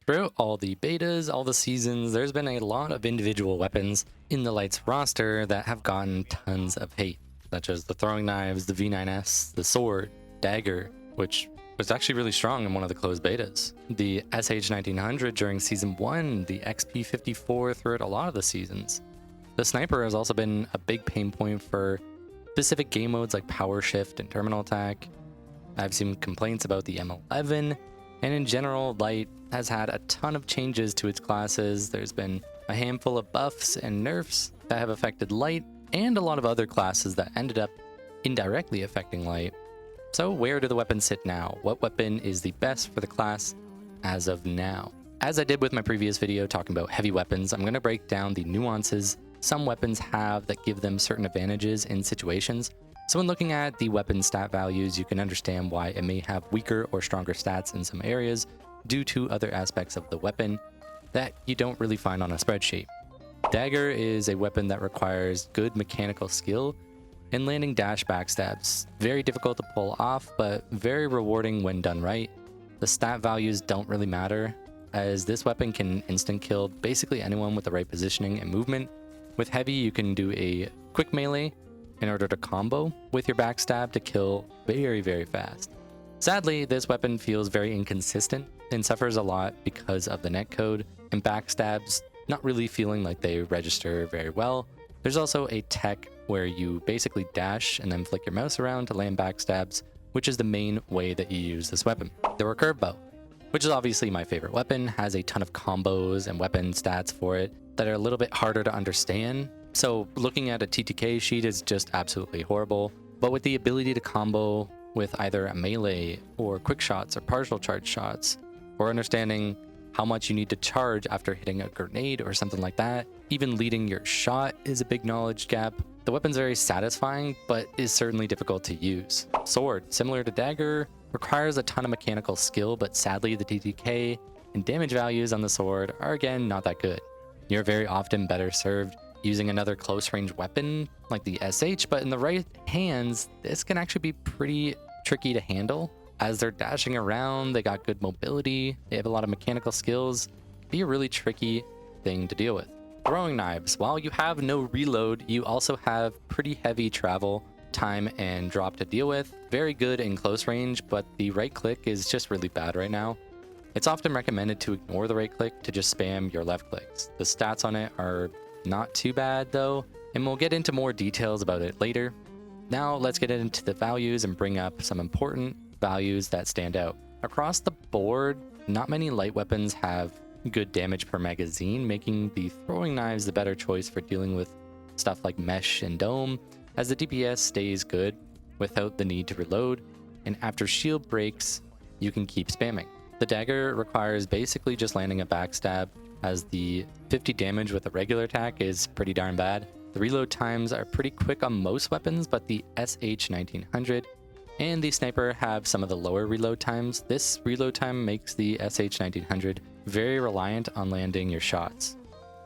Throughout all the betas, all the seasons, there's been a lot of individual weapons in the Lights roster that have gotten tons of hate, such as the throwing knives, the V9S, the sword, dagger, which was actually really strong in one of the closed betas, the SH1900 during Season 1, the XP54 throughout a lot of the seasons. The sniper has also been a big pain point for specific game modes like Power Shift and Terminal Attack. I've seen complaints about the M11, and in general, Light has had a ton of changes to its classes. There's been a handful of buffs and nerfs that have affected Light, and a lot of other classes that ended up indirectly affecting Light. So where do the weapons sit now? What weapon is the best for the class as of now? As I did with my previous video talking about heavy weapons, I'm going to break down the nuances some weapons have that give them certain advantages in situations. So when looking at the weapon stat values, you can understand why it may have weaker or stronger stats in some areas due to other aspects of the weapon that you don't really find on a spreadsheet. Dagger is a weapon that requires good mechanical skill and landing dash backstabs. Very difficult to pull off, but very rewarding when done right. The stat values don't really matter, as this weapon can instant kill basically anyone with the right positioning and movement. With heavy, you can do a quick melee in order to combo with your backstab to kill very, very fast. Sadly, this weapon feels very inconsistent and suffers a lot because of the netcode and backstabs not really feeling like they register very well. There's also a tech where you basically dash and then flick your mouse around to land backstabs, which is the main way that you use this weapon. The recurve bow, which is obviously my favorite weapon, has a ton of combos and weapon stats for it that are a little bit harder to understand. So looking at a TTK sheet is just absolutely horrible, but with the ability to combo with either a melee or quick shots or partial charge shots, or understanding how much you need to charge after hitting a grenade or something like that, even leading your shot is a big knowledge gap. The weapon's very satisfying, but is certainly difficult to use. Sword, similar to dagger, requires a ton of mechanical skill, but sadly the TTK and damage values on the sword are again not that good. You're very often better served using another close range weapon like the SH, but in the right hands, this can actually be pretty tricky to handle. As they're dashing around, they got good mobility, they have a lot of mechanical skills. It'd be a really tricky thing to deal with. Throwing knives, while you have no reload, you also have pretty heavy travel time and drop to deal with. Very good in close range, but the right click is just really bad right now. It's often recommended to ignore the right click to just spam your left clicks. The stats on it are not too bad though, and we'll get into more details about it later. Now let's get into the values and bring up some important values that stand out. Across the board, not many light weapons have good damage per magazine, making the throwing knives the better choice for dealing with stuff like mesh and dome, as the DPS stays good without the need to reload, and after shield breaks, you can keep spamming. The dagger requires basically just landing a backstab, as the 50 damage with a regular attack is pretty darn bad. The reload times are pretty quick on most weapons, but the SH1900 and the sniper have some of the lower reload times. This reload time makes the SH1900 very reliant on landing your shots,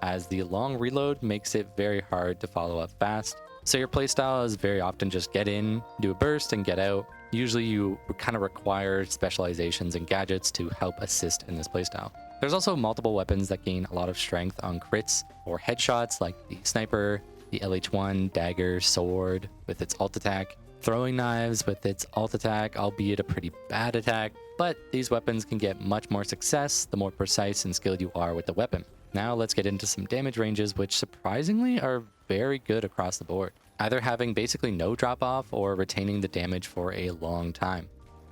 as the long reload makes it very hard to follow up fast. So your playstyle is very often just get in, do a burst, and get out. Usually you kind of require specializations and gadgets to help assist in this playstyle. There's also multiple weapons that gain a lot of strength on crits or headshots, like the sniper, the LH1, dagger, sword with its alt attack, throwing knives with its alt attack, albeit a pretty bad attack, but these weapons can get much more success the more precise and skilled you are with the weapon. Now let's get into some damage ranges, which surprisingly are very good across the board, either having basically no drop off or retaining the damage for a long time.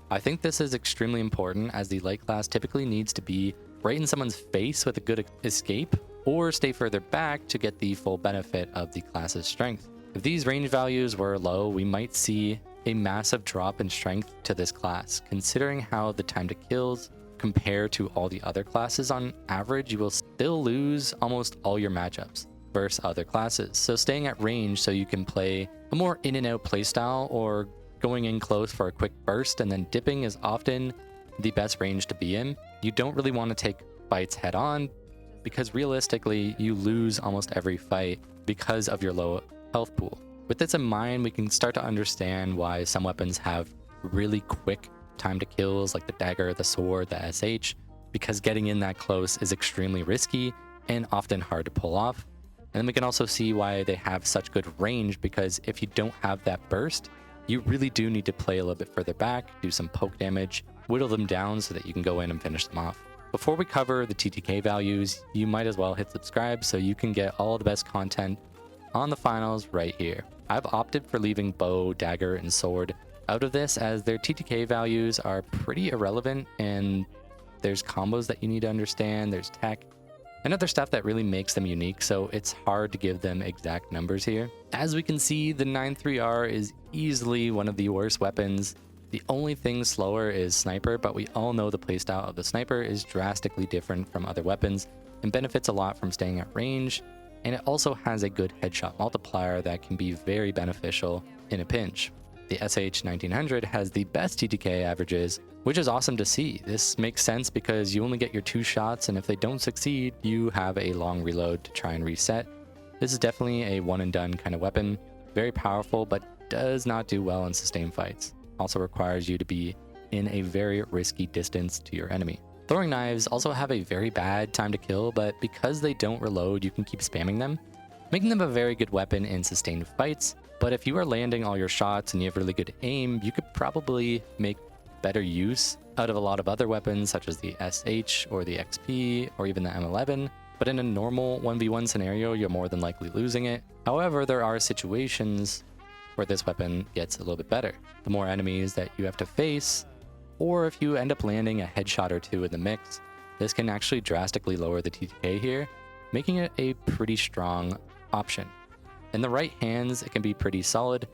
I think this is extremely important, as the light class typically needs to be right in someone's face with a good escape, or stay further back to get the full benefit of the class's strength. If these range values were low, we might see a massive drop in strength to this class, considering how the time to kills compare to all the other classes. On average, you will still lose almost all your matchups versus other classes. So staying at range so you can play a more in and out playstyle, or going in close for a quick burst and then dipping, is often the best range to be in. You don't really want to take fights head on, because realistically you lose almost every fight because of your low health pool. With this in mind, we can start to understand why some weapons have really quick time to kills, like the dagger, the sword, the SH, because getting in that close is extremely risky and often hard to pull off. And then we can also see why they have such good range, because if you don't have that burst, you really do need to play a little bit further back, do some poke damage, whittle them down so that you can go in and finish them off. Before we cover the TTK values, you might as well hit subscribe so you can get all the best content on the finals right here. I've opted for leaving bow, dagger, and sword out of this as their TTK values are pretty irrelevant, and there's combos that you need to understand, there's tech, and other stuff that really makes them unique, so it's hard to give them exact numbers here. As we can see, the 9.3R is easily one of the worst weapons. The only thing slower is sniper, but we all know the playstyle of the sniper is drastically different from other weapons and benefits a lot from staying at range, and it also has a good headshot multiplier that can be very beneficial in a pinch. The SH1900 has the best TTK averages, which is awesome to see. This makes sense because you only get your 2 shots, and if they don't succeed, you have a long reload to try and reset. This is definitely a one and done kind of weapon. Very powerful, but does not do well in sustained fights. Also requires you to be in a very risky distance to your enemy. Throwing knives also have a very bad time to kill, but because they don't reload, you can keep spamming them, making them a very good weapon in sustained fights. But if you are landing all your shots and you have really good aim, you could probably make better use out of a lot of other weapons such as the SH or the XP or even the M11. But in a normal 1v1 scenario, you're more than likely losing it. However, there are situations where this weapon gets a little bit better. The more enemies that you have to face, or if you end up landing a headshot or 2 in the mix, this can actually drastically lower the TTK here, making it a pretty strong option. In the right hands, it can be pretty solid,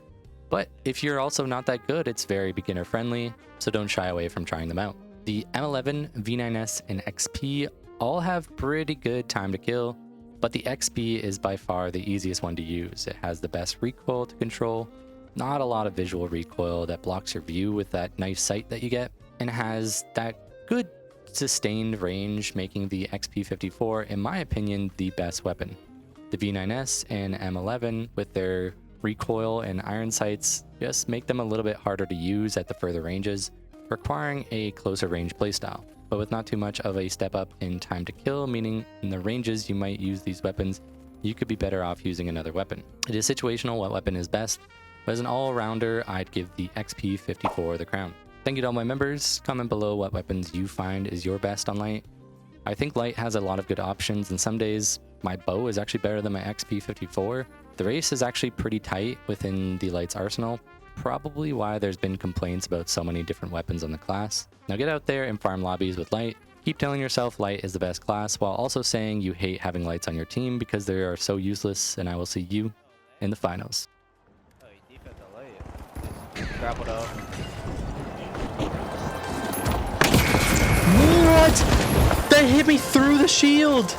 but if you're also not that good, it's very beginner friendly, so don't shy away from trying them out. The M11, V9S, and XP all have pretty good time to kill, but the XP is by far the easiest one to use. It has the best recoil to control, not a lot of visual recoil that blocks your view with that nice sight that you get, and has that good sustained range, making the XP54, in my opinion, the best weapon. The V9S and M11 with their recoil and iron sights just make them a little bit harder to use at the further ranges, requiring a closer range playstyle, but with not too much of a step up in time to kill, meaning in the ranges you might use these weapons, you could be better off using another weapon. It is situational what weapon is best, but as an all-rounder, I'd give the XP54 the crown. Thank you to all my members. Comment below what weapons you find is your best on light. I think light has a lot of good options, and some days my bow is actually better than my XP54. The race is actually pretty tight within the light's arsenal, probably why there's been complaints about so many different weapons on the class. Now get out there and farm lobbies with light. Keep telling yourself light is the best class, while also saying you hate having lights on your team because they are so useless, and I will see you in the finals. Oh, you defend the light. Grab it up. What? That hit me through the shield!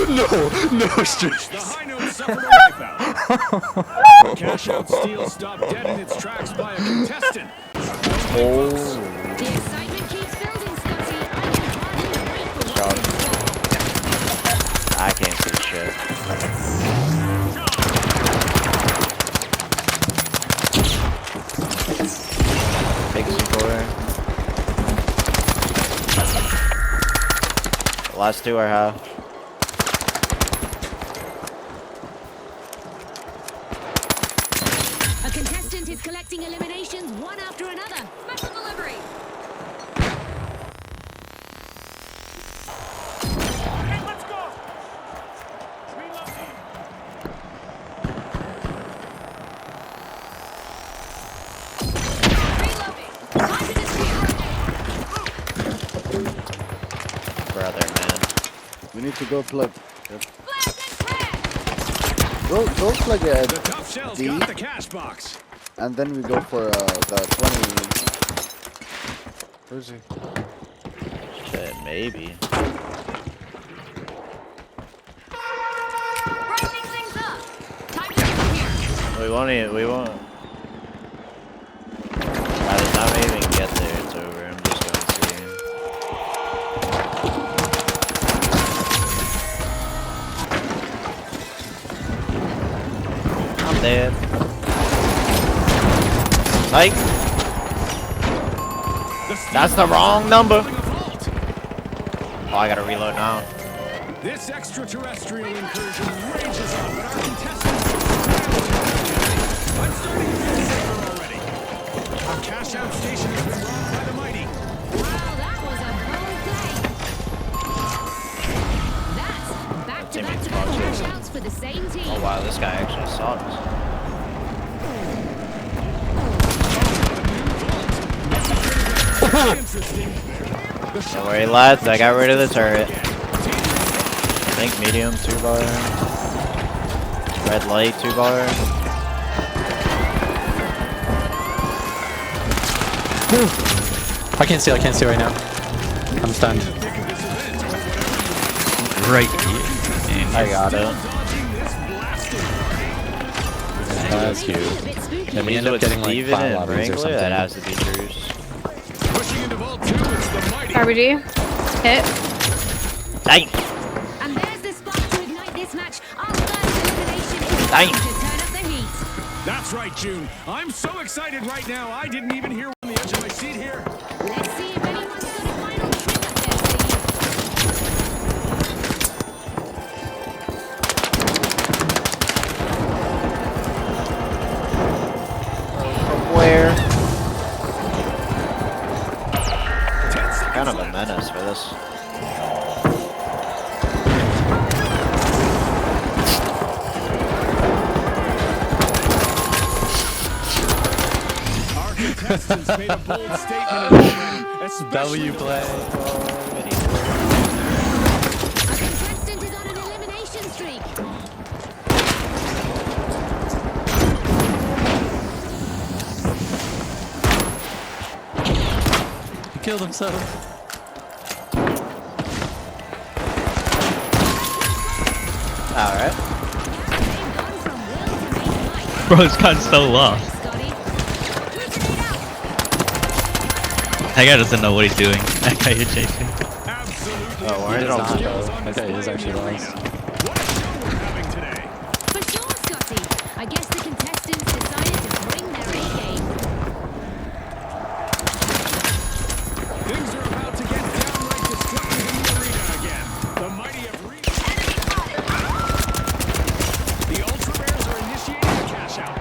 No stress. The high note suffered a wipeout. Cash out steal stopped dead in its tracks by a contestant. The excitement keeps building, Scotty. I can't see shit. Big score. The last 2 are half. A contestant is collecting eliminations one after another. Special delivery. Okay, let's go. Reloading. Reloading. Time to disappear. Brother, man. We need to go plug. Flash and crash. Go plug a The tough shells D, got the cash box. and then we go for the 20. Where is he? Shit, maybe. Wrapping things up. Time to disappear. We won't. By the time we even get there, it's over. I'm just going to see. I'm dead. Like, that's the wrong number. Oh, I gotta reload now. This extraterrestrial incursion rages on, but our contestants I'm starting to feel safer already. Our cash out station has been robbed by the mighty. Wow, that was a bold play. That's back-to-back-to-back cash outs for the same team. Oh wow, this guy actually sucks. Interesting. Don't worry, lads. I got rid of the turret. I think medium 2-bar. Red light 2-bar. I can't see right now. I'm stunned. Right. I got it. That's cute. And we end up getting like Steven 5 and lobbies or Wrangler, something. that has to be Drew's. Pushing into vault 2, it's the mighty. RBG. Hit. Dang! And there's the spark to ignite this match. Our first elimination is Dang. to turn up the heat. That's right, June. I'm so excited right now. I didn't even hear on the edge of my seat here. Let's see if anyone's got a final trick up their sleeve. From where? Kind of a menace for this. Our contestants made a bold statement in this round, especially play. A contestant is on an elimination streak. He killed himself. Alright. They've gone from will to make might. Bro, this guy's so lost. Scotty. Tweaking it out. That guy doesn't know what he's doing. That guy you're chasing. absolutely. Oh, where He is does it? not, though. That guy is actually lost. What a show we're having today. For sure, Scotty. I guess the contestants decided to bring their A game. Things are about to get downright destructive in the arena again. The mighty have reached. The Ultra Rares are initiating a cash out.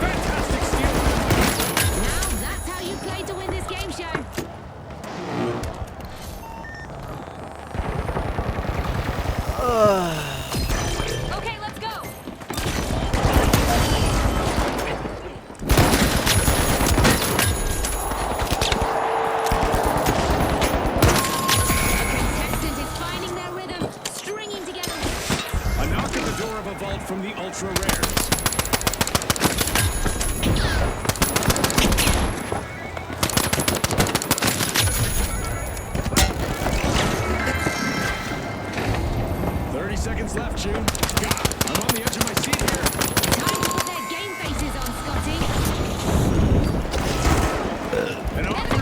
Fantastic steal. Now that's how you play to win this game show. Okay, let's go. Contestant is finding their rhythm, stringing together. A knock at the door of a vault from the Ultra Rares. Seconds left, June. God, I'm on the edge of my seat here. Time to put their game faces on, Scotty. An offer